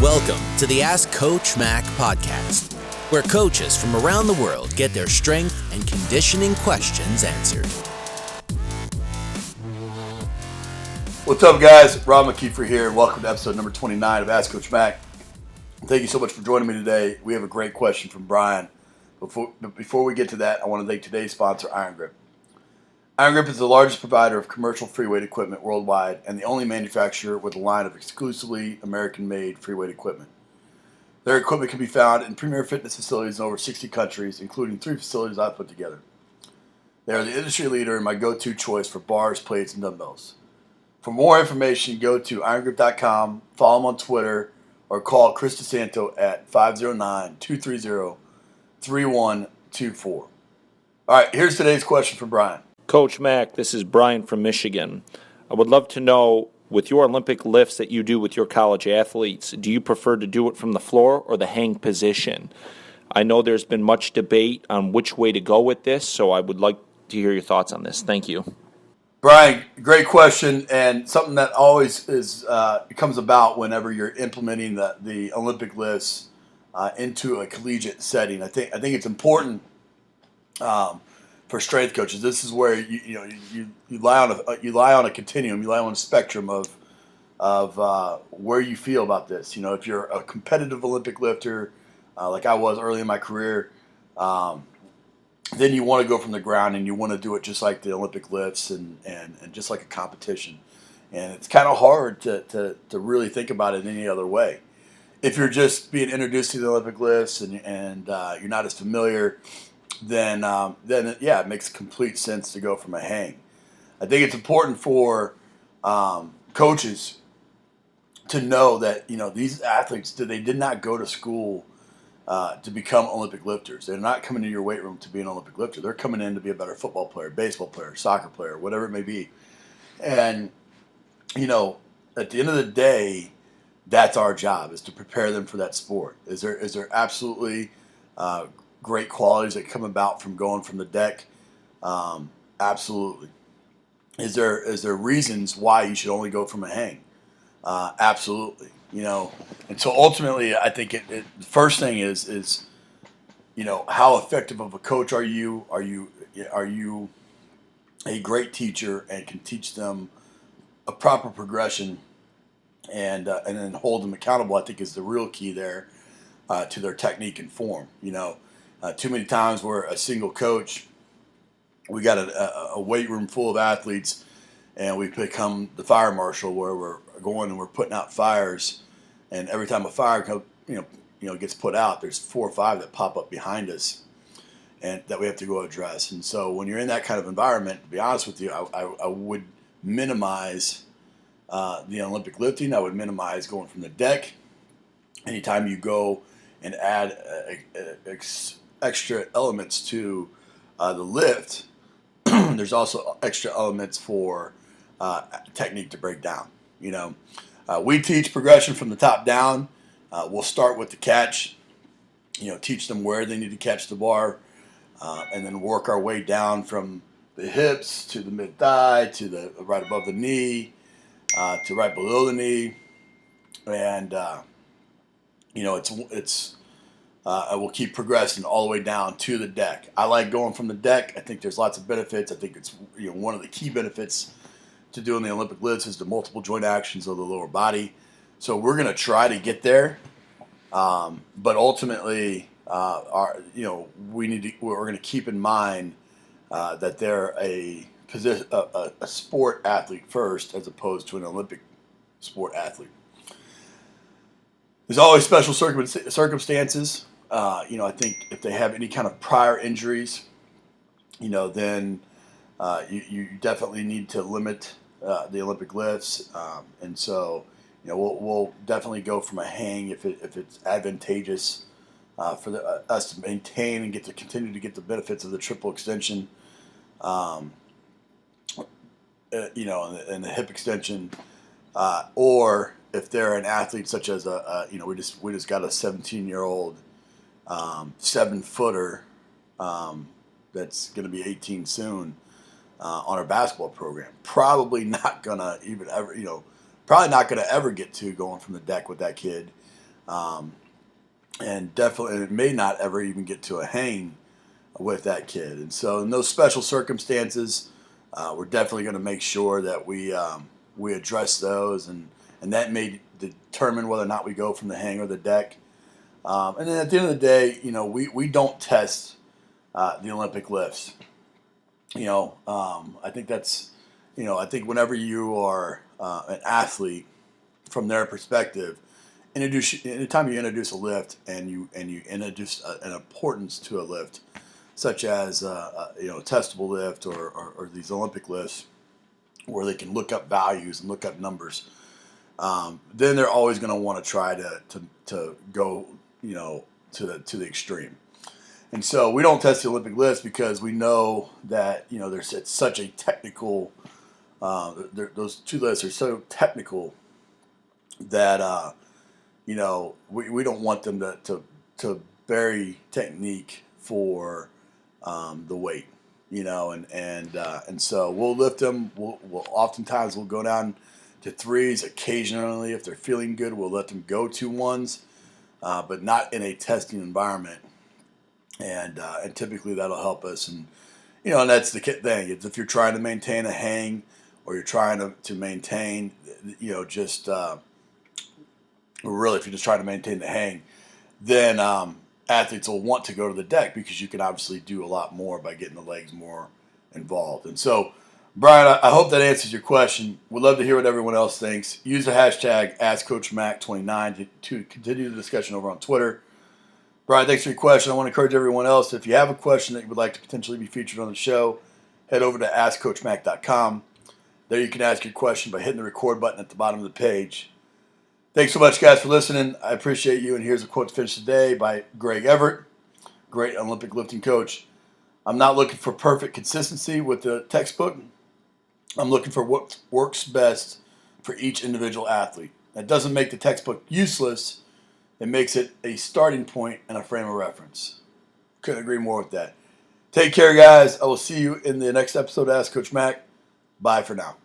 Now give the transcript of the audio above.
Welcome to the Ask Coach Mac podcast, where coaches from around the world get their strength and conditioning questions answered. What's up, guys? Rob McKeefery here, and welcome to episode number 29 of Ask Coach Mac. Thank you so much for joining me today. We have a great question from Brian. But before we get to that, I want to thank today's sponsor, Iron Grip. Iron Grip is the largest provider of commercial free weight equipment worldwide and the only manufacturer with a line of exclusively American-made free weight equipment. Their equipment can be found in premier fitness facilities in over 60 countries, including 3 facilities I've put together. They are the industry leader and my go-to choice for bars, plates, and dumbbells. For more information, go to irongrip.com, follow them on Twitter, or call Chris DeSanto at 509-230-3124. All right, here's today's question from Brian. Coach Mac, this is Brian from Michigan. I would love to know, with your Olympic lifts that you do with your college athletes, do you prefer to do it from the floor or the hang position? I know there's been much debate on which way to go with this, so I would like to hear your thoughts on this. Thank you. Brian, great question, and something that always comes about whenever you're implementing the Olympic lifts into a collegiate setting. I think it's important for strength coaches. This is where you lie on a continuum, you lie on a spectrum of where you feel about this. You know, if you're a competitive Olympic lifter, like I was early in my career, then you want to go from the ground and you want to do it just like the Olympic lifts and just like a competition. And it's kind of hard to really think about it any other way. If you're just being introduced to the Olympic lifts and you're not as familiar, then yeah, it makes complete sense to go from a hang. I think it's important for coaches to know that these athletes they did not go to school to become Olympic lifters. They're not coming to your weight room to be an Olympic lifter. They're coming in to be a better football player, baseball player, soccer player, whatever it may be. And at the end of the day, that's our job, is to prepare them for that sport. Is there absolutely great qualities that come about from going from the deck? Absolutely. Is there reasons why you should only go from a hang? Absolutely. And so ultimately, I think the first thing is how effective of a coach are you? Are you a great teacher and can teach them a proper progression and then hold them accountable? I think is the real key there to their technique and form. Too many times we're a single coach, we got a weight room full of athletes, and we become the fire marshal where we're going and we're putting out fires, and every time a fire gets put out, there's 4 or 5 that pop up behind us, and that we have to go address. And so when you're in that kind of environment, to be honest with you, I would minimize the Olympic lifting. I would minimize going from the deck. Anytime you go and add extra elements to the lift, there's also extra elements for technique to break down. We teach progression from the top down. We'll start with the catch, teach them where they need to catch the bar, and then work our way down from the hips to the mid-thigh to the right above the knee to right below the knee. And, I will keep progressing all the way down to the deck. I like going from the deck. I think there's lots of benefits. I think it's one of the key benefits to doing the Olympic lifts is the multiple joint actions of the lower body. So we're going to try to get there, but ultimately, we're going to keep in mind that they're a sport athlete first, as opposed to an Olympic sport athlete. There's always special circumstances. I think if they have any kind of prior injuries, then you definitely need to limit the Olympic lifts. And so, we'll definitely go from a hang if it's advantageous for us to maintain and continue to get the benefits of the triple extension, and the hip extension, or if they're an athlete such as we just got a 17-year-old 7-footer that's going to be 18 soon on our basketball program. Probably not going to ever get to going from the deck with that kid. And definitely it may not ever even get to a hang with that kid. And so in those special circumstances, we're definitely going to make sure that we address those, and that may determine whether or not we go from the hang or the deck. And then at the end of the day, we don't test the Olympic lifts. I think that's, I think whenever you are an athlete, from their perspective, anytime you introduce a lift and you introduce an importance to a lift, such as a testable lift or these Olympic lifts, where they can look up values and look up numbers, then they're always going to want to try to go to the extreme. And so we don't test the Olympic lifts because we know that it's such a technical. Those two lifts are so technical that we don't want them to vary technique for the weight, and so we'll lift them. We'll oftentimes we'll go down to threes. Occasionally, if they're feeling good, we'll let them go to ones, but not in a testing environment. And typically that'll help us. And and that's the thing. It's if you're trying to maintain a hang, or you're trying to maintain, just really if you're just trying to maintain the hang, then athletes will want to go to the deck because you can obviously do a lot more by getting the legs more involved. And so, Brian, I hope that answers your question. We'd love to hear what everyone else thinks. Use the hashtag AskCoachMac29 to continue the discussion over on Twitter. Brian, thanks for your question. I want to encourage everyone else, if you have a question that you would like to potentially be featured on the show, head over to AskCoachMac.com. There you can ask your question by hitting the record button at the bottom of the page. Thanks so much, guys, for listening. I appreciate you. And here's a quote to finish today by Greg Everett, great Olympic lifting coach. I'm not looking for perfect consistency with the textbook. I'm looking for what works best for each individual athlete. That doesn't make the textbook useless. It makes it a starting point and a frame of reference. Couldn't agree more with that. Take care, guys. I will see you in the next episode of Ask Coach Mac. Bye for now.